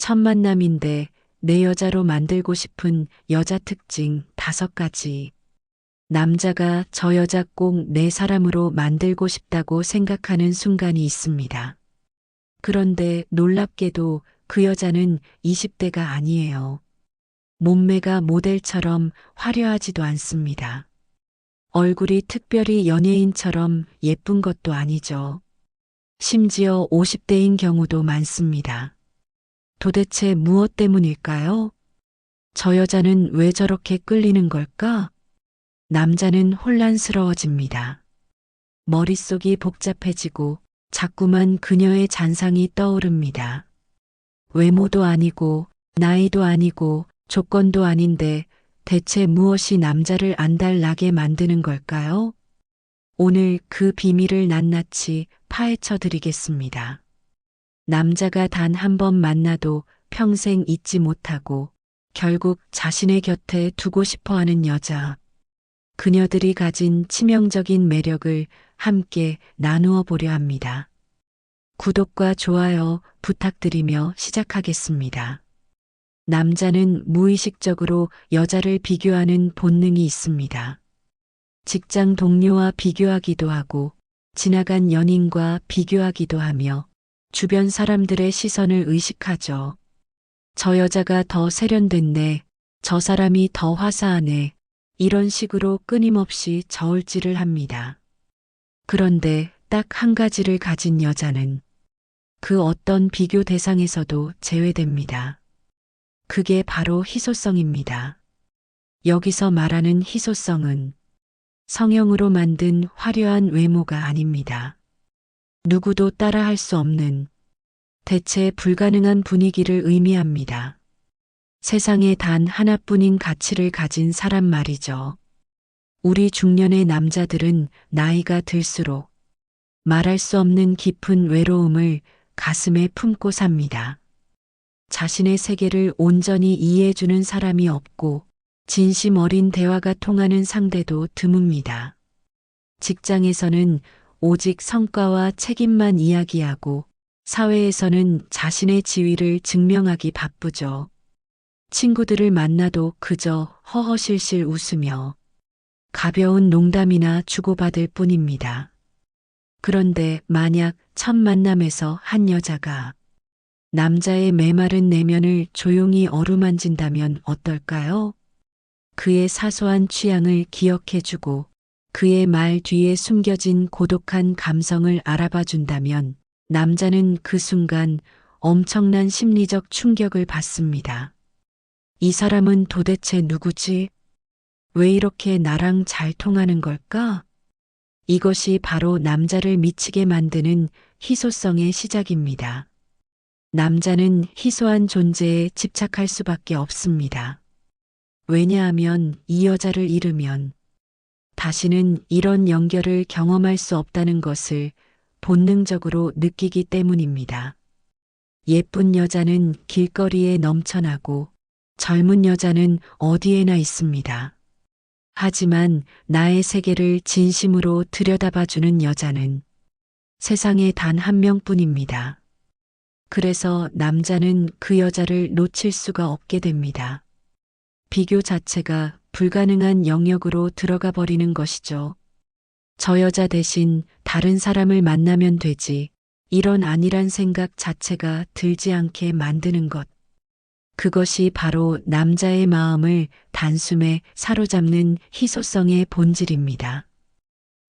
첫 만남인데 내 여자로 만들고 싶은 여자 특징 5가지. 남자가 저 여자 꼭 내 사람으로 만들고 싶다고 생각하는 순간이 있습니다. 그런데 놀랍게도 그 여자는 20대가 아니에요. 몸매가 모델처럼 화려하지도 않습니다. 얼굴이 특별히 연예인처럼 예쁜 것도 아니죠. 심지어 50대인 경우도 많습니다. 도대체 무엇 때문일까요? 저 여자는 왜 저렇게 끌리는 걸까? 남자는 혼란스러워집니다. 머릿속이 복잡해지고 자꾸만 그녀의 잔상이 떠오릅니다. 외모도 아니고 나이도 아니고 조건도 아닌데 대체 무엇이 남자를 안달나게 만드는 걸까요? 오늘 그 비밀을 낱낱이 파헤쳐 드리겠습니다. 남자가 단 한 번 만나도 평생 잊지 못하고 결국 자신의 곁에 두고 싶어 하는 여자. 그녀들이 가진 치명적인 매력을 함께 나누어 보려 합니다. 구독과 좋아요 부탁드리며 시작하겠습니다. 남자는 무의식적으로 여자를 비교하는 본능이 있습니다. 직장 동료와 비교하기도 하고 지나간 연인과 비교하기도 하며 주변 사람들의 시선을 의식하죠. 저 여자가 더 세련됐네, 저 사람이 더 화사하네, 이런 식으로 끊임없이 저울질을 합니다. 그런데 딱 한 가지를 가진 여자는 그 어떤 비교 대상에서도 제외됩니다. 그게 바로 희소성입니다. 여기서 말하는 희소성은 성형으로 만든 화려한 외모가 아닙니다. 누구도 따라할 수 없는 대체 불가능한 분위기를 의미합니다. 세상에 단 하나뿐인 가치를 가진 사람 말이죠. 우리 중년의 남자들은 나이가 들수록 말할 수 없는 깊은 외로움을 가슴에 품고 삽니다. 자신의 세계를 온전히 이해해주는 사람이 없고 진심 어린 대화가 통하는 상대도 드뭅니다. 직장에서는 오직 성과와 책임만 이야기하고 사회에서는 자신의 지위를 증명하기 바쁘죠. 친구들을 만나도 그저 허허실실 웃으며 가벼운 농담이나 주고받을 뿐입니다. 그런데 만약 첫 만남에서 한 여자가 남자의 메마른 내면을 조용히 어루만진다면 어떨까요? 그의 사소한 취향을 기억해주고 그의 말 뒤에 숨겨진 고독한 감성을 알아봐 준다면 남자는 그 순간 엄청난 심리적 충격을 받습니다. 이 사람은 도대체 누구지? 왜 이렇게 나랑 잘 통하는 걸까? 이것이 바로 남자를 미치게 만드는 희소성의 시작입니다. 남자는 희소한 존재에 집착할 수밖에 없습니다. 왜냐하면 이 여자를 잃으면 다시는 이런 연결을 경험할 수 없다는 것을 본능적으로 느끼기 때문입니다. 예쁜 여자는 길거리에 넘쳐나고 젊은 여자는 어디에나 있습니다. 하지만 나의 세계를 진심으로 들여다봐주는 여자는 세상에 단 한 명뿐입니다. 그래서 남자는 그 여자를 놓칠 수가 없게 됩니다. 비교 자체가 불가능한 영역으로 들어가 버리는 것이죠. 저 여자 대신 다른 사람을 만나면 되지, 이런 안일한 생각 자체가 들지 않게 만드는 것. 그것이 바로 남자의 마음을 단숨에 사로잡는 희소성의 본질입니다.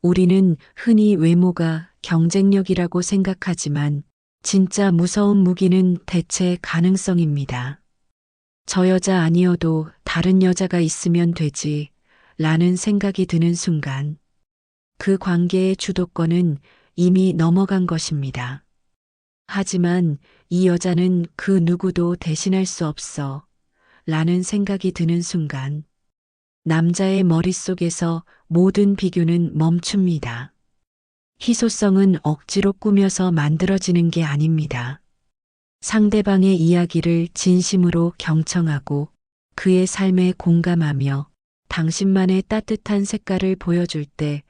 우리는 흔히 외모가 경쟁력이라고 생각하지만 진짜 무서운 무기는 대체 가능성입니다. 저 여자 아니어도 다른 여자가 있으면 되지 라는 생각이 드는 순간 그 관계의 주도권은 이미 넘어간 것입니다. 하지만 이 여자는 그 누구도 대신할 수 없어 라는 생각이 드는 순간 남자의 머릿속에서 모든 비교는 멈춥니다. 희소성은 억지로 꾸며서 만들어지는 게 아닙니다. 상대방의 이야기를 진심으로 경청하고 그의 삶에 공감하며 당신만의 따뜻한 색깔을 보여줄 때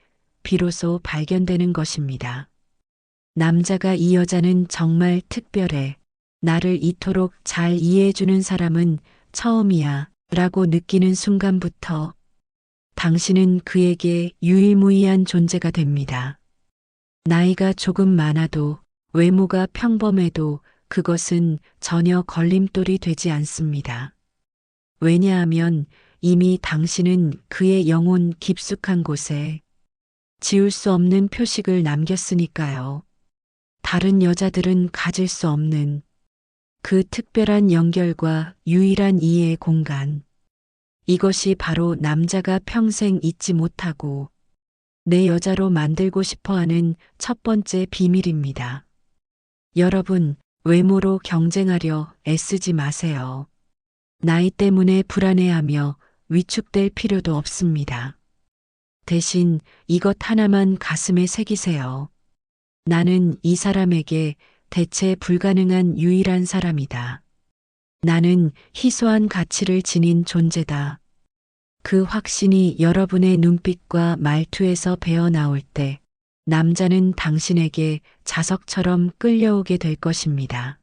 비로소 발견되는 것입니다. 남자가 이 여자는 정말 특별해 나를 이토록 잘 이해해주는 사람은 처음이야 라고 느끼는 순간부터 당신은 그에게 유일무이한 존재가 됩니다. 나이가 조금 많아도 외모가 평범해도 그것은 전혀 걸림돌이 되지 않습니다. 왜냐하면 이미 당신은 그의 영혼 깊숙한 곳에 지울 수 없는 표식을 남겼으니까요. 다른 여자들은 가질 수 없는 그 특별한 연결과 유일한 이해의 공간. 이것이 바로 남자가 평생 잊지 못하고 내 여자로 만들고 싶어 하는 첫 번째 비밀입니다. 여러분, 외모로 경쟁하려 애쓰지 마세요. 나이 때문에 불안해하며 위축될 필요도 없습니다. 대신 이것 하나만 가슴에 새기세요. 나는 이 사람에게 대체 불가능한 유일한 사람이다. 나는 희소한 가치를 지닌 존재다. 그 확신이 여러분의 눈빛과 말투에서 배어나올 때 남자는 당신에게 자석처럼 끌려오게 될 것입니다.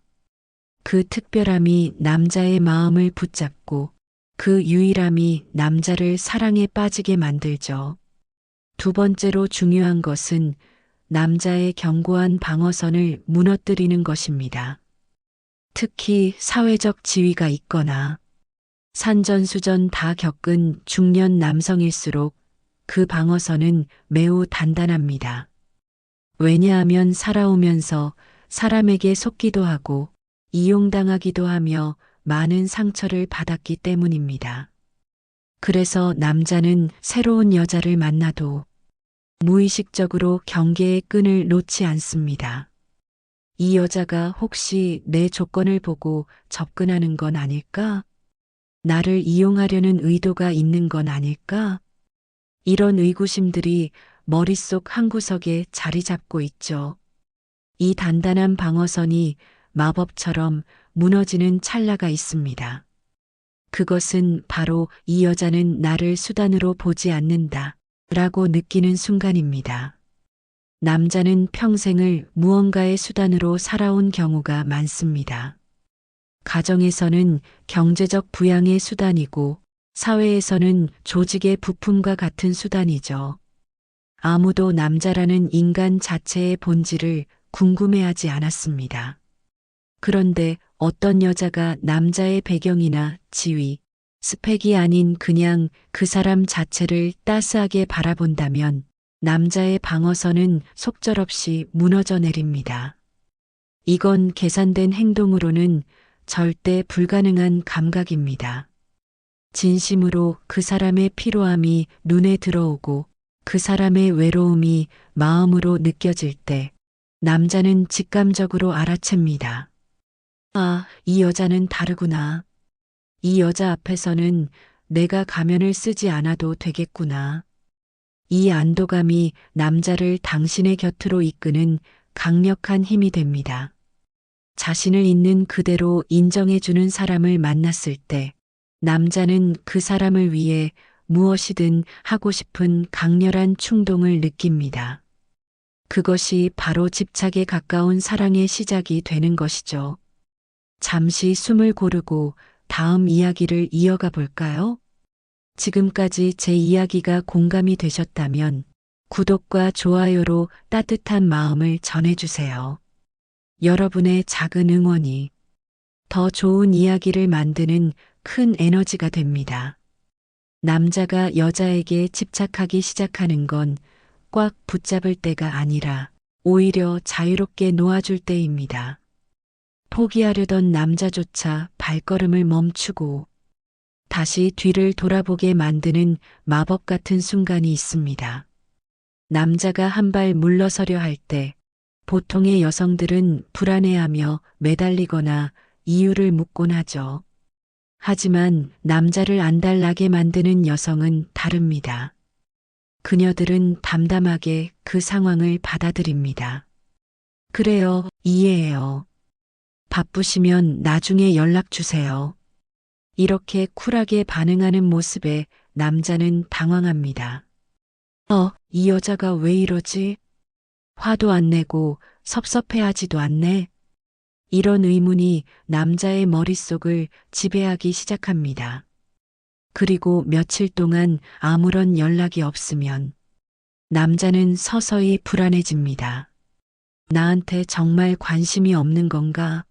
그 특별함이 남자의 마음을 붙잡고 그 유일함이 남자를 사랑에 빠지게 만들죠. 두 번째로 중요한 것은 남자의 견고한 방어선을 무너뜨리는 것입니다. 특히 사회적 지위가 있거나 산전수전 다 겪은 중년 남성일수록 그 방어선은 매우 단단합니다. 왜냐하면 살아오면서 사람에게 속기도 하고 이용당하기도 하며 많은 상처를 받았기 때문입니다. 그래서 남자는 새로운 여자를 만나도 무의식적으로 경계의 끈을 놓지 않습니다. 이 여자가 혹시 내 조건을 보고 접근하는 건 아닐까? 나를 이용하려는 의도가 있는 건 아닐까? 이런 의구심들이 머릿속 한구석에 자리 잡고 있죠. 이 단단한 방어선이 마법처럼 무너지는 찰나가 있습니다. 그것은 바로 이 여자는 나를 수단으로 보지 않는다 라고 느끼는 순간입니다. 남자는 평생을 무언가의 수단으로 살아온 경우가 많습니다. 가정에서는 경제적 부양의 수단이고 사회에서는 조직의 부품과 같은 수단이죠. 아무도 남자라는 인간 자체의 본질을 궁금해하지 않았습니다. 그런데 어떤 여자가 남자의 배경이나 지위, 스펙이 아닌 그냥 그 사람 자체를 따스하게 바라본다면 남자의 방어선은 속절없이 무너져 내립니다. 이건 계산된 행동으로는 절대 불가능한 감각입니다. 진심으로 그 사람의 피로함이 눈에 들어오고 그 사람의 외로움이 마음으로 느껴질 때 남자는 직감적으로 알아챕니다. 아, 이 여자는 다르구나. 이 여자 앞에서는 내가 가면을 쓰지 않아도 되겠구나. 이 안도감이 남자를 당신의 곁으로 이끄는 강력한 힘이 됩니다. 자신을 있는 그대로 인정해주는 사람을 만났을 때 남자는 그 사람을 위해 무엇이든 하고 싶은 강렬한 충동을 느낍니다. 그것이 바로 집착에 가까운 사랑의 시작이 되는 것이죠. 잠시 숨을 고르고 다음 이야기를 이어가 볼까요? 지금까지 제 이야기가 공감이 되셨다면 구독과 좋아요로 따뜻한 마음을 전해주세요. 여러분의 작은 응원이 더 좋은 이야기를 만드는 큰 에너지가 됩니다. 남자가 여자에게 집착하기 시작하는 건 꽉 붙잡을 때가 아니라 오히려 자유롭게 놓아줄 때입니다. 포기하려던 남자조차 발걸음을 멈추고 다시 뒤를 돌아보게 만드는 마법 같은 순간이 있습니다. 남자가 한 발 물러서려 할 때 보통의 여성들은 불안해하며 매달리거나 이유를 묻곤 하죠. 하지만 남자를 안달나게 만드는 여성은 다릅니다. 그녀들은 담담하게 그 상황을 받아들입니다. 그래요, 이해해요. 바쁘시면 나중에 연락 주세요. 이렇게 쿨하게 반응하는 모습에 남자는 당황합니다. 이 여자가 왜 이러지? 화도 안 내고 섭섭해하지도 않네. 이런 의문이 남자의 머릿속을 지배하기 시작합니다. 그리고 며칠 동안 아무런 연락이 없으면 남자는 서서히 불안해집니다. 나한테 정말 관심이 없는 건가?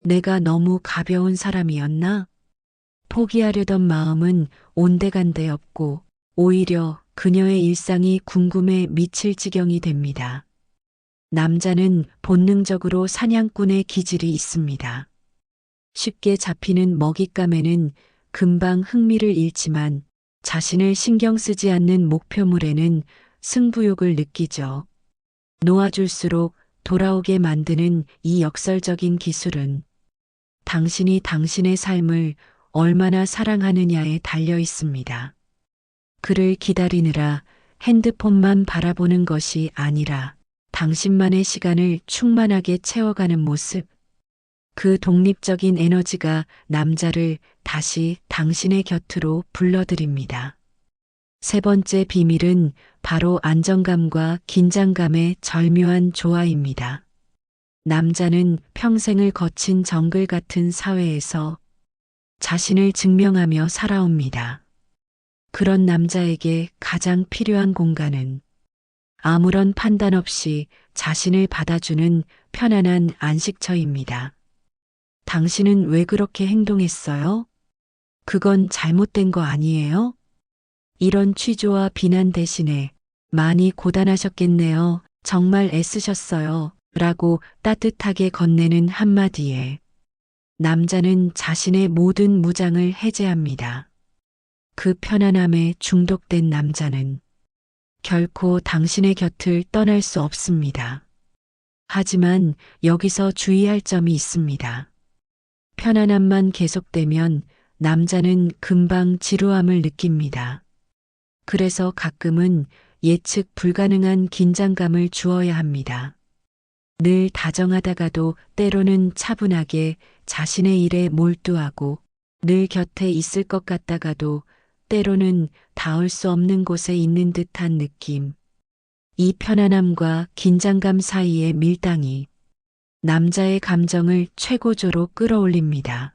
내가 너무 가벼운 사람이었나? 포기하려던 마음은 온데간데 없고 오히려 그녀의 일상이 궁금해 미칠 지경이 됩니다. 남자는 본능적으로 사냥꾼의 기질이 있습니다. 쉽게 잡히는 먹잇감에는 금방 흥미를 잃지만 자신을 신경 쓰지 않는 목표물에는 승부욕을 느끼죠. 놓아줄수록 돌아오게 만드는 이 역설적인 기술은 당신이 당신의 삶을 얼마나 사랑하느냐에 달려 있습니다. 그를 기다리느라 핸드폰만 바라보는 것이 아니라 당신만의 시간을 충만하게 채워가는 모습, 그 독립적인 에너지가 남자를 다시 당신의 곁으로 불러들입니다. 세 번째 비밀은 바로 안정감과 긴장감의 절묘한 조화입니다. 남자는 평생을 거친 정글 같은 사회에서 자신을 증명하며 살아옵니다. 그런 남자에게 가장 필요한 공간은 아무런 판단 없이 자신을 받아주는 편안한 안식처입니다. 당신은 왜 그렇게 행동했어요? 그건 잘못된 거 아니에요? 이런 취조와 비난 대신에 많이 고단하셨겠네요. 정말 애쓰셨어요. 라고 따뜻하게 건네는 한마디에 남자는 자신의 모든 무장을 해제합니다. 그 편안함에 중독된 남자는 결코 당신의 곁을 떠날 수 없습니다. 하지만 여기서 주의할 점이 있습니다. 편안함만 계속되면 남자는 금방 지루함을 느낍니다. 그래서 가끔은 예측 불가능한 긴장감을 주어야 합니다. 늘 다정하다가도 때로는 차분하게 자신의 일에 몰두하고 늘 곁에 있을 것 같다가도 때로는 닿을 수 없는 곳에 있는 듯한 느낌. 이 편안함과 긴장감 사이의 밀당이 남자의 감정을 최고조로 끌어올립니다.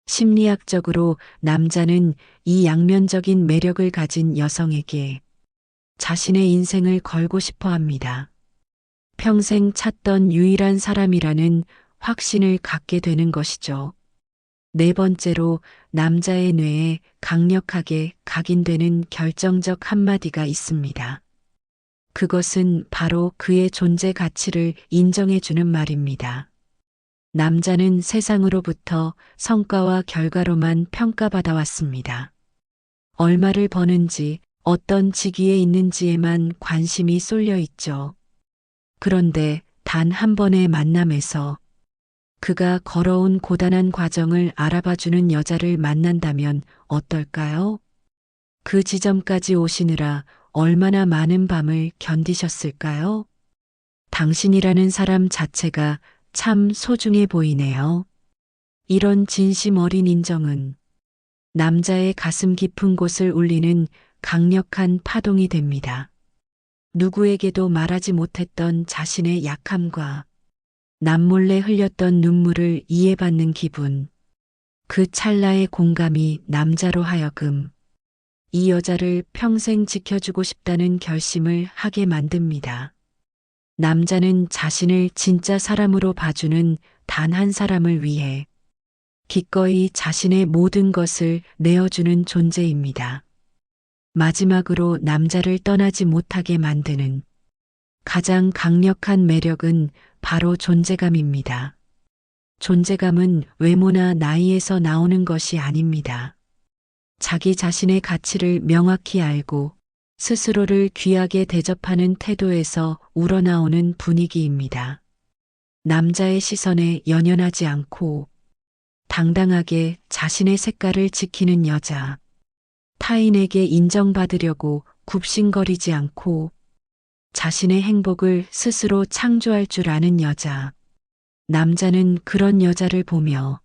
심리학적으로 남자는 이 양면적인 매력을 가진 여성에게 자신의 인생을 걸고 싶어 합니다. 평생 찾던 유일한 사람이라는 확신을 갖게 되는 것이죠. 네 번째로 남자의 뇌에 강력하게 각인되는 결정적 한마디가 있습니다. 그것은 바로 그의 존재 가치를 인정해주는 말입니다. 남자는 세상으로부터 성과와 결과로만 평가받아 왔습니다. 얼마를 버는지, 어떤 직위에 있는지에만 관심이 쏠려 있죠. 그런데 단 한 번의 만남에서 그가 걸어온 고단한 과정을 알아봐주는 여자를 만난다면 어떨까요? 그 지점까지 오시느라 얼마나 많은 밤을 견디셨을까요? 당신이라는 사람 자체가 참 소중해 보이네요. 이런 진심 어린 인정은 남자의 가슴 깊은 곳을 울리는 강력한 파동이 됩니다. 누구에게도 말하지 못했던 자신의 약함과 남몰래 흘렸던 눈물을 이해받는 기분. 그 찰나의 공감이 남자로 하여금 이 여자를 평생 지켜주고 싶다는 결심을 하게 만듭니다. 남자는 자신을 진짜 사람으로 봐주는 단 한 사람을 위해 기꺼이 자신의 모든 것을 내어주는 존재입니다. 마지막으로 남자를 떠나지 못하게 만드는 가장 강력한 매력은 바로 존재감입니다. 존재감은 외모나 나이에서 나오는 것이 아닙니다. 자기 자신의 가치를 명확히 알고 스스로를 귀하게 대접하는 태도에서 우러나오는 분위기입니다. 남자의 시선에 연연하지 않고 당당하게 자신의 색깔을 지키는 여자. 타인에게 인정받으려고 굽신거리지 않고 자신의 행복을 스스로 창조할 줄 아는 여자. 남자는 그런 여자를 보며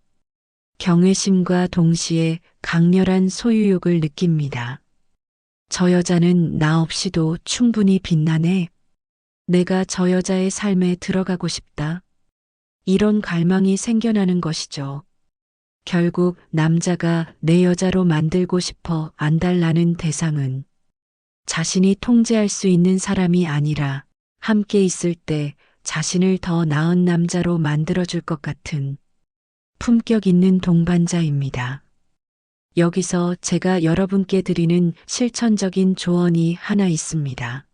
경외심과 동시에 강렬한 소유욕을 느낍니다. 저 여자는 나 없이도 충분히 빛나네. 내가 저 여자의 삶에 들어가고 싶다. 이런 갈망이 생겨나는 것이죠. 결국 남자가 내 여자로 만들고 싶어 안달나는 대상은 자신이 통제할 수 있는 사람이 아니라 함께 있을 때 자신을 더 나은 남자로 만들어줄 것 같은 품격 있는 동반자입니다. 여기서 제가 여러분께 드리는 실천적인 조언이 하나 있습니다.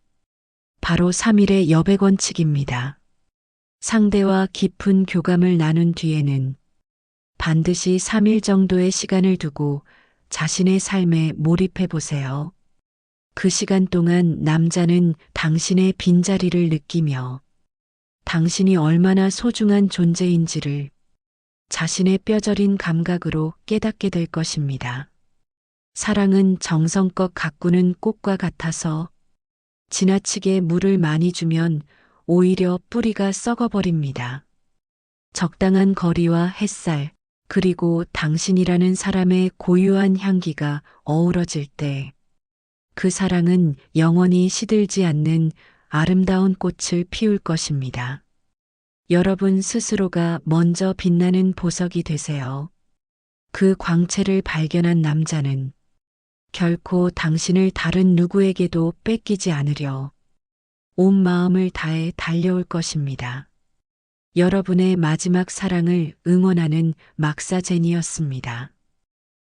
바로 3일의 여백 원칙입니다. 상대와 깊은 교감을 나눈 뒤에는 반드시 3일 정도의 시간을 두고 자신의 삶에 몰입해 보세요. 그 시간 동안 남자는 당신의 빈자리를 느끼며 당신이 얼마나 소중한 존재인지를 자신의 뼈저린 감각으로 깨닫게 될 것입니다. 사랑은 정성껏 가꾸는 꽃과 같아서 지나치게 물을 많이 주면 오히려 뿌리가 썩어버립니다. 적당한 거리와 햇살, 그리고 당신이라는 사람의 고유한 향기가 어우러질 때 그 사랑은 영원히 시들지 않는 아름다운 꽃을 피울 것입니다. 여러분 스스로가 먼저 빛나는 보석이 되세요. 그 광채를 발견한 남자는 결코 당신을 다른 누구에게도 뺏기지 않으려 온 마음을 다해 달려올 것입니다. 여러분의 마지막 사랑을 응원하는 막사제니였습니다.